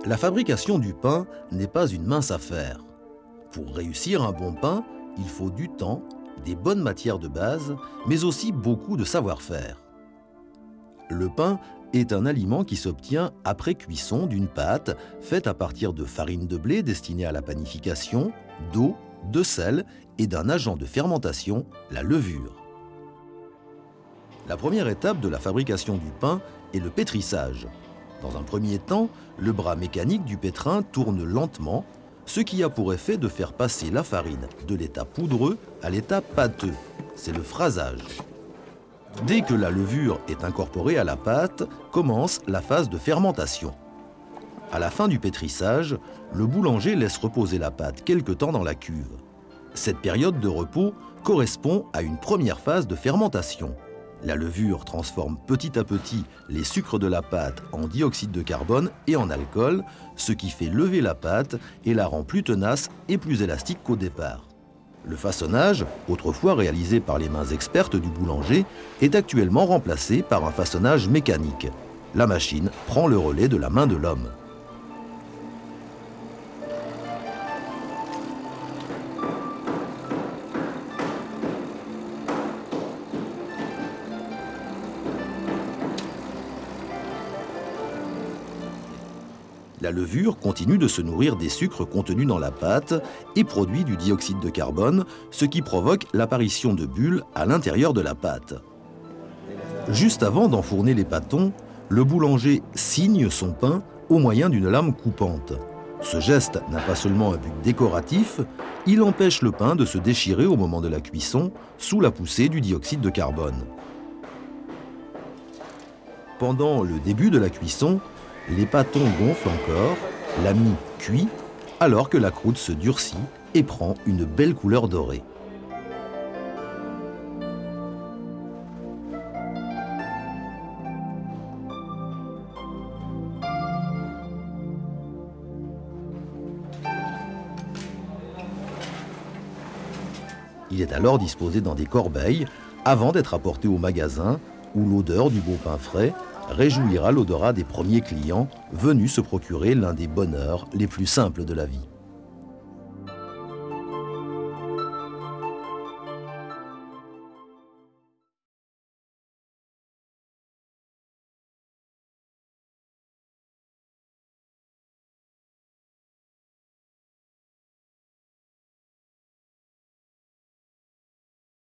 La fabrication du pain n'est pas une mince affaire. Pour réussir un bon pain, il faut du temps, des bonnes matières de base, mais aussi beaucoup de savoir-faire. Le pain est un aliment qui s'obtient après cuisson d'une pâte faite à partir de farine de blé destinée à la panification, d'eau, de sel et d'un agent de fermentation, la levure. La première étape de la fabrication du pain est le pétrissage. Dans un premier temps, le bras mécanique du pétrin tourne lentement, ce qui a pour effet de faire passer la farine de l'état poudreux à l'état pâteux. C'est le phrasage. Dès que la levure est incorporée à la pâte, commence la phase de fermentation. À la fin du pétrissage, le boulanger laisse reposer la pâte quelque temps dans la cuve. Cette période de repos correspond à une première phase de fermentation. La levure transforme petit à petit les sucres de la pâte en dioxyde de carbone et en alcool, ce qui fait lever la pâte et la rend plus tenace et plus élastique qu'au départ. Le façonnage, autrefois réalisé par les mains expertes du boulanger, est actuellement remplacé par un façonnage mécanique. La machine prend le relais de la main de l'homme. La levure continue de se nourrir des sucres contenus dans la pâte et produit du dioxyde de carbone, ce qui provoque l'apparition de bulles à l'intérieur de la pâte. Juste avant d'enfourner les pâtons, le boulanger signe son pain au moyen d'une lame coupante. Ce geste n'a pas seulement un but décoratif, il empêche le pain de se déchirer au moment de la cuisson sous la poussée du dioxyde de carbone. Pendant le début de la cuisson, les pâtons gonflent encore, la mie cuit, alors que la croûte se durcit et prend une belle couleur dorée. Il est alors disposé dans des corbeilles avant d'être apporté au magasin où l'odeur du beau pain frais réjouira l'odorat des premiers clients venus se procurer l'un des bonheurs les plus simples de la vie.